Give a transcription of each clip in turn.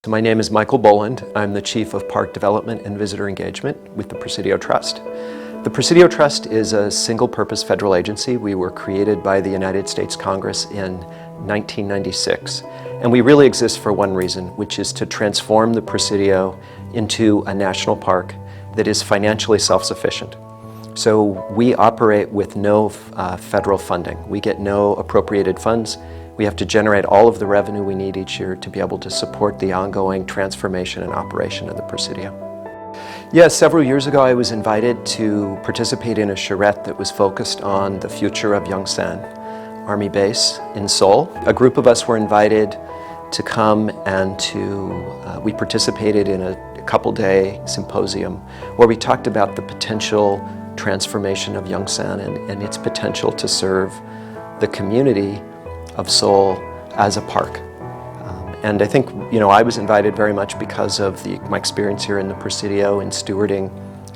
My name is Michael Boland. I'm the Chief of Park Development and Visitor Engagement with the Presidio Trust. The Presidio Trust is a single-purpose federal agency. We were created by the United States Congress in 1996. And we really exist for one reason, which is to transform the Presidio into a national park that is financially self-sufficient. So we operate with no federal funding. We get no appropriated funds. We have to generate all of the revenue we need each year to be able to support the ongoing transformation and operation of the Presidio. Yeah, several years ago I was invited to participate in a charrette that was focused on the future of Yongsan Army Base in Seoul. A group of us were invited to come and we participated in a couple-day symposium where we talked about the potential transformation of Yongsan and its potential to serve the community of Seoul as a park. And I think, I was invited very much because of my experience here in the Presidio in stewarding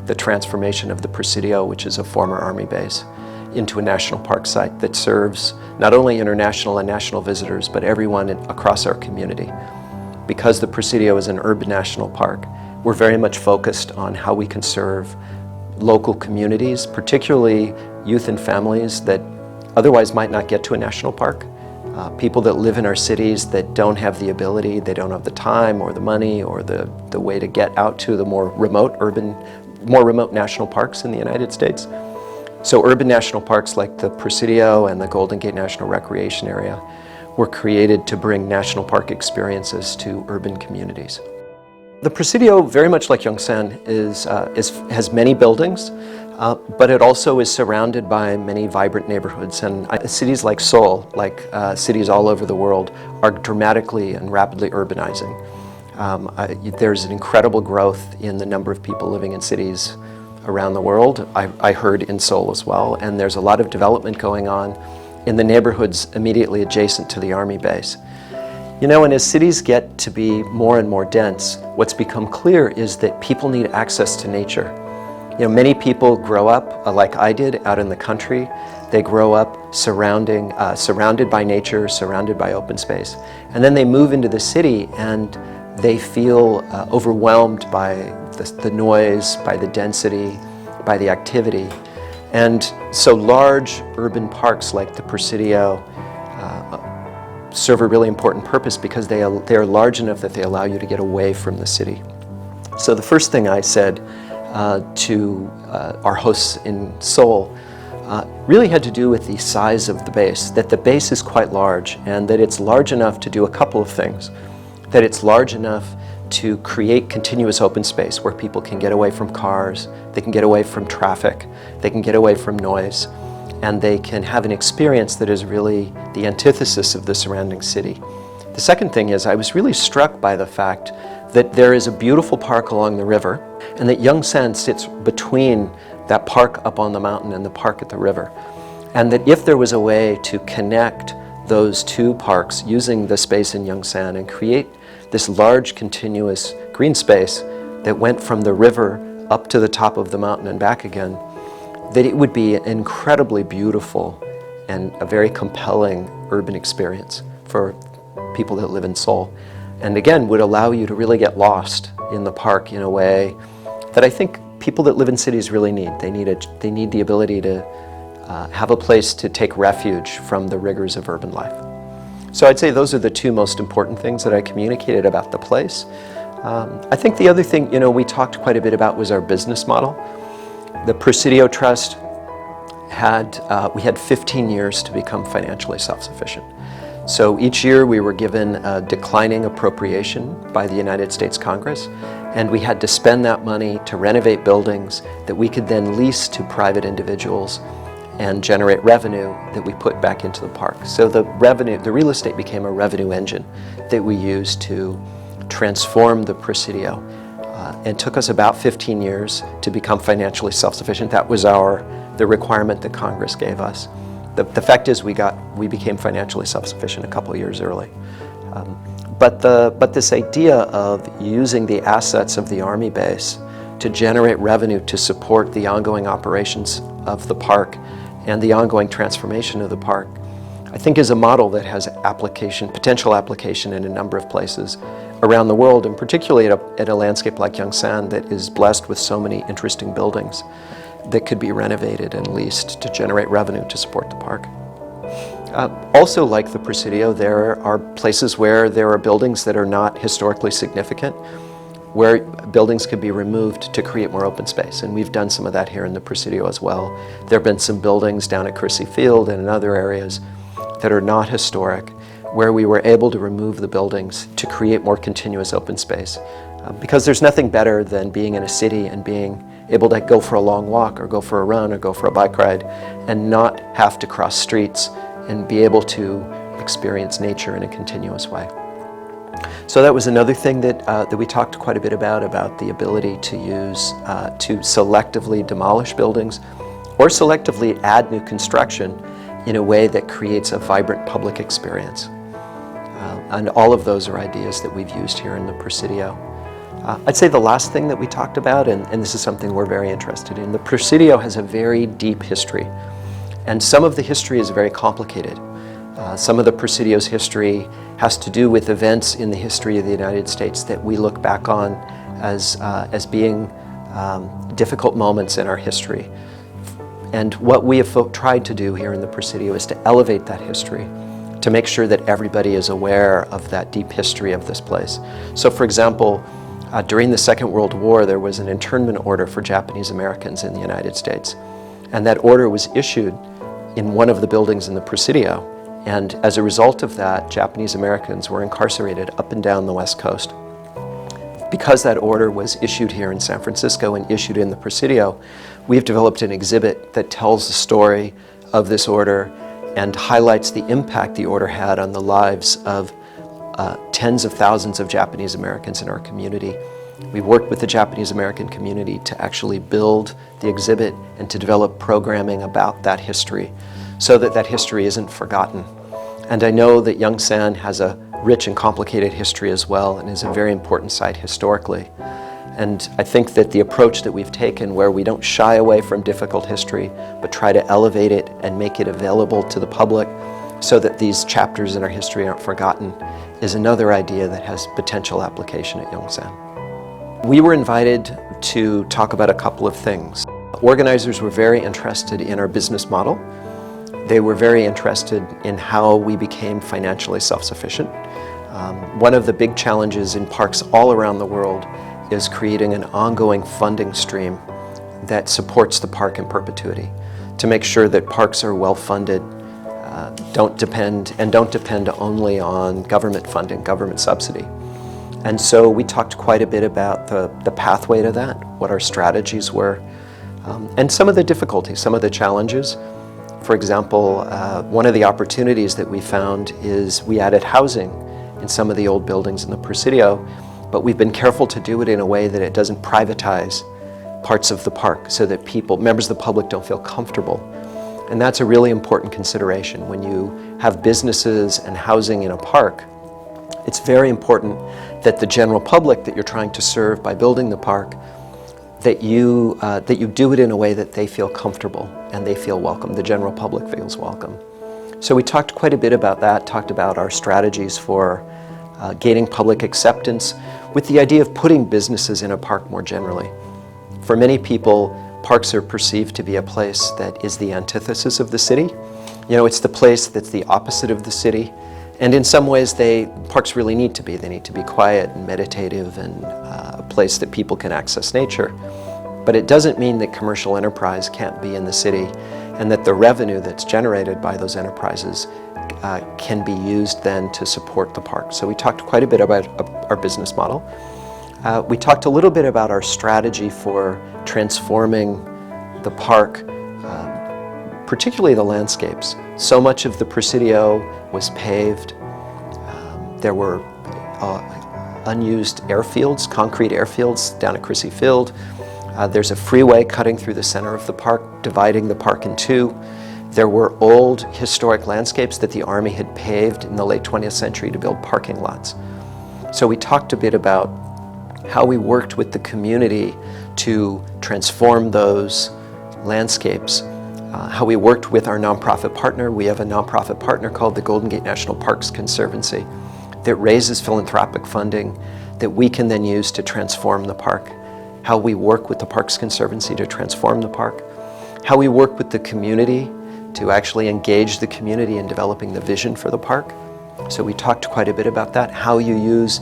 the transformation of the Presidio, which is a former Army base, into a national park site that serves not only international and national visitors, but everyone across our community. Because the Presidio is an urban national park, we're very much focused on how we can serve local communities, particularly youth and families that otherwise might not get to a national park. People that live in our cities that don't have the ability, they don't have the time or the money or the way to get out to the more remote national parks in the United States. So urban national parks like the Presidio and the Golden Gate National Recreation Area were created to bring national park experiences to urban communities. The Presidio, very much like Yongsan, has many buildings, but it also is surrounded by many vibrant neighborhoods. And cities like Seoul, like cities all over the world, are dramatically and rapidly urbanizing. There's an incredible growth in the number of people living in cities around the world. I heard in Seoul as well, and there's a lot of development going on in the neighborhoods immediately adjacent to the Army base. And as cities get to be more and more dense, what's become clear is that people need access to nature. Many people grow up, like I did, out in the country. They grow up surrounded by nature, surrounded by open space. And then they move into the city and they feel overwhelmed by the noise, by the density, by the activity. And so large urban parks like the Presidio serve a really important purpose because they are large enough that they allow you to get away from the city. So the first thing I said to our hosts in Seoul really had to do with the size of the base, that the base is quite large and that it's large enough to do a couple of things. That it's large enough to create continuous open space where people can get away from cars, they can get away from traffic, they can get away from noise, and they can have an experience that is really the antithesis of the surrounding city. The second thing is I was really struck by the fact that there is a beautiful park along the river and that Yongsan sits between that park up on the mountain and the park at the river. And that if there was a way to connect those two parks using the space in Yongsan and create this large continuous green space that went from the river up to the top of the mountain and back again, that it would be an incredibly beautiful and a very compelling urban experience for people that live in Seoul. And again, would allow you to really get lost in the park in a way that I think people that live in cities really need. They need the ability to have a place to take refuge from the rigors of urban life. So I'd say those are the two most important things that I communicated about the place. I think the other thing, we talked quite a bit about was our business model. The Presidio Trust we had 15 years to become financially self-sufficient. So each year we were given a declining appropriation by the United States Congress, and we had to spend that money to renovate buildings that we could then lease to private individuals and generate revenue that we put back into the park. So the real estate became a revenue engine that we used to transform the Presidio. It took us about 15 years to become financially self-sufficient. That was the requirement that Congress gave us. The fact is we became financially self-sufficient a couple of years early. But this idea of using the assets of the Army base to generate revenue to support the ongoing operations of the park and the ongoing transformation of the park, I think is a model that has potential application in a number of places around the world, and particularly at a landscape like Yongsan that is blessed with so many interesting buildings that could be renovated and leased to generate revenue to support the park. Also, like the Presidio, there are places where there are buildings that are not historically significant, where buildings could be removed to create more open space, and we've done some of that here in the Presidio as well. There have been some buildings down at Crissy Field and in other areas that are not historic, where we were able to remove the buildings to create more continuous open space. Because there's nothing better than being in a city and being able to go for a long walk or go for a run or go for a bike ride and not have to cross streets and be able to experience nature in a continuous way. So that was another thing that we talked quite a bit about the ability to use, to selectively demolish buildings or selectively add new construction in a way that creates a vibrant public experience. And all of those are ideas that we've used here in the Presidio. I'd say the last thing that we talked about, and this is something we're very interested in, the Presidio has a very deep history, and some of the history is very complicated. Some of the Presidios history has to do with events in the history of the United States that we look back on as being difficult moments in our history. And what we have tried to do here in the Presidio is to elevate that history, to make sure that everybody is aware of that deep history of this place. So for example, during the Second World War, there was an internment order for Japanese Americans in the United States. And that order was issued in one of the buildings in the Presidio. And as a result of that, Japanese Americans were incarcerated up and down the West Coast. Because that order was issued here in San Francisco and issued in the Presidio, we've developed an exhibit that tells the story of this order and highlights the impact the order had on the lives of tens of thousands of Japanese Americans in our community. We worked with the Japanese American community to actually build the exhibit and to develop programming about that history so that that history isn't forgotten. And I know that Yongsan has a rich and complicated history as well and is a very important site historically. And I think that the approach that we've taken, where we don't shy away from difficult history, but try to elevate it and make it available to the public so that these chapters in our history aren't forgotten, is another idea that has potential application at Yongsan. We were invited to talk about a couple of things. Organizers were very interested in our business model. They were very interested in how we became financially self-sufficient. One of the big challenges in parks all around the world is creating an ongoing funding stream that supports the park in perpetuity, to make sure that parks are well funded, don't depend only on government funding, government subsidy. And so we talked quite a bit about the pathway to that, what our strategies were, and some of the difficulties, some of the challenges. For example, one of the opportunities that we found is we added housing in some of the old buildings in the Presidio, but we've been careful to do it in a way that it doesn't privatize parts of the park so that members of the public don't feel comfortable. And that's a really important consideration. When you have businesses and housing in a park, it's very important that the general public that you're trying to serve by building the park, that you do it in a way that they feel comfortable and they feel welcome. The general public feels welcome. So we talked quite a bit about that, talked about our strategies for gaining public acceptance with the idea of putting businesses in a park more generally. For many people, parks are perceived to be a place that is the antithesis of the city. You know, it's the place that's the opposite of the city. And in some ways, parks really need to be. They need to be quiet and meditative and a place that people can access nature. But it doesn't mean that commercial enterprise can't be in the city and that the revenue that's generated by those enterprises can be used then to support the park. So we talked quite a bit about our business model. We talked a little bit about our strategy for transforming the park, particularly the landscapes. So much of the Presidio was paved. There were unused airfields, concrete airfields down at Crissy Field. There's a freeway cutting through the center of the park, dividing the park in two. There were old historic landscapes that the Army had paved in the late 20th century to build parking lots. So we talked a bit about how we worked with the community to transform those landscapes, how we worked with our nonprofit partner. We have a nonprofit partner called the Golden Gate National Parks Conservancy that raises philanthropic funding that we can then use to transform the park, how we work with the Parks Conservancy to transform the park, how we work with the community to actually engage the community in developing the vision for the park. So we talked quite a bit about that, how you use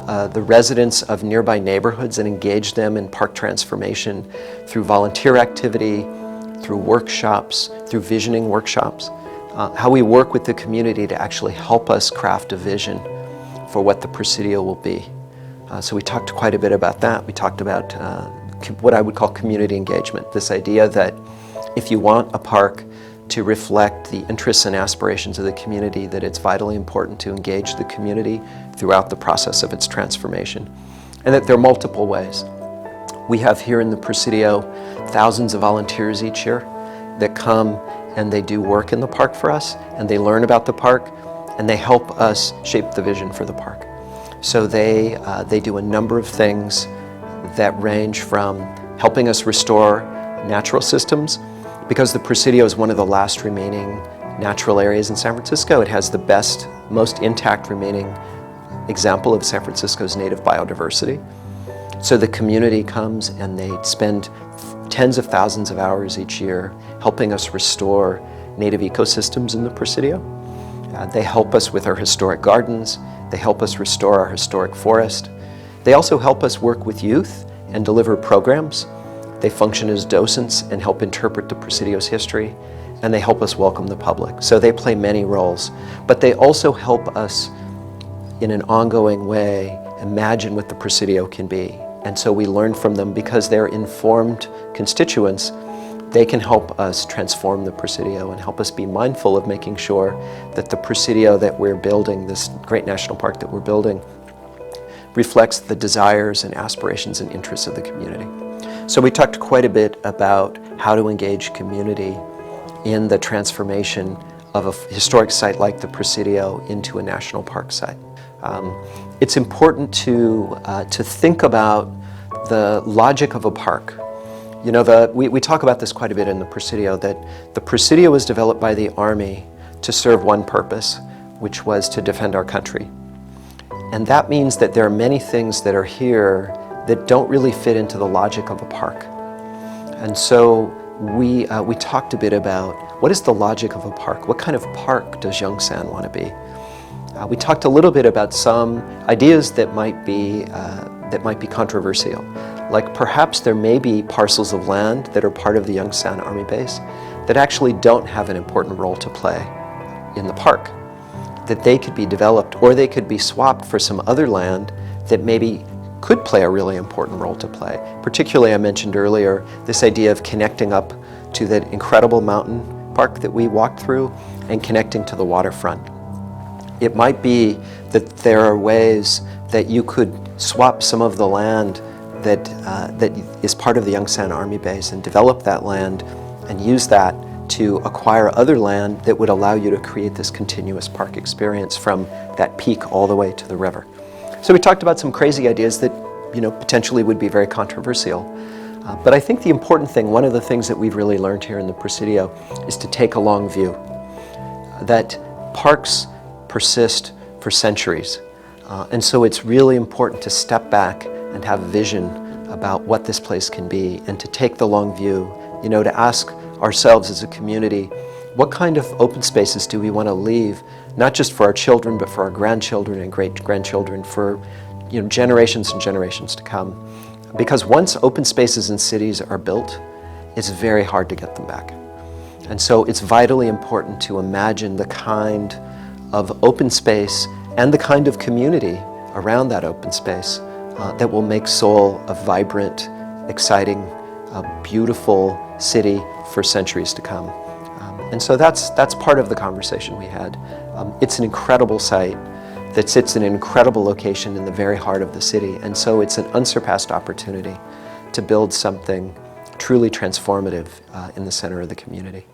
the residents of nearby neighborhoods and engage them in park transformation through volunteer activity, through workshops, through visioning workshops, how we work with the community to actually help us craft a vision for what the Presidio will be. So we talked quite a bit about that. We talked about what I would call community engagement, this idea that if you want a park to reflect the interests and aspirations of the community, that it's vitally important to engage the community throughout the process of its transformation. And that there are multiple ways. We have here in the Presidio thousands of volunteers each year that come and they do work in the park for us, and they learn about the park, and they help us shape the vision for the park. So they do a number of things that range from helping us restore natural systems, because the Presidio is one of the last remaining natural areas in San Francisco. It has the best, most intact remaining example of San Francisco's native biodiversity. So the community comes and they spend tens of thousands of hours each year helping us restore native ecosystems in the Presidio. They help us with our historic gardens. They help us restore our historic forest. They also help us work with youth and deliver programs. They function as docents and help interpret the Presidios history, and they help us welcome the public. So they play many roles, but they also help us in an ongoing way imagine what the Presidio can be. And so we learn from them because they're informed constituents. They can help us transform the Presidio and help us be mindful of making sure that the Presidio that we're building, this great national park that we're building, reflects the desires and aspirations and interests of the community. So we talked quite a bit about how to engage community in the transformation of a historic site like the Presidio into a national park site. It's important to think about the logic of a park. You know, we talk about this quite a bit in the Presidio, that the Presidio was developed by the Army to serve one purpose, which was to defend our country. And that means that there are many things that are here that don't really fit into the logic of a park. And so we talked a bit about what is the logic of a park? What kind of park does Yongsan want to be? We talked a little bit about some ideas that might be controversial. Like perhaps there may be parcels of land that are part of the Yongsan Army Base that actually don't have an important role to play in the park, that they could be developed or they could be swapped for some other land that maybe could play a really important role to play. Particularly, I mentioned earlier, this idea of connecting up to that incredible mountain park that we walked through and connecting to the waterfront. It might be that there are ways that you could swap some of the land that is part of the Yongsan Army Base and develop that land and use that to acquire other land that would allow you to create this continuous park experience from that peak all the way to the river. So we talked about some crazy ideas that, you know, potentially would be very controversial. But I think the important thing, one of the things that we've really learned here in the Presidio, is to take a long view. That parks persist for centuries. And so it's really important to step back and have a vision about what this place can be and to take the long view, you know, to ask ourselves as a community, what kind of open spaces do we want to leave, not just for our children, but for our grandchildren and great-grandchildren, for, you know, generations and generations to come. Because once open spaces in cities are built, it's very hard to get them back. And so it's vitally important to imagine the kind of open space and the kind of community around that open space that will make Seoul a vibrant, exciting, beautiful city for centuries to come. And so that's part of the conversation we had. It's an incredible site that sits in an incredible location in the very heart of the city, and so it's an unsurpassed opportunity to build something truly transformative in the center of the community.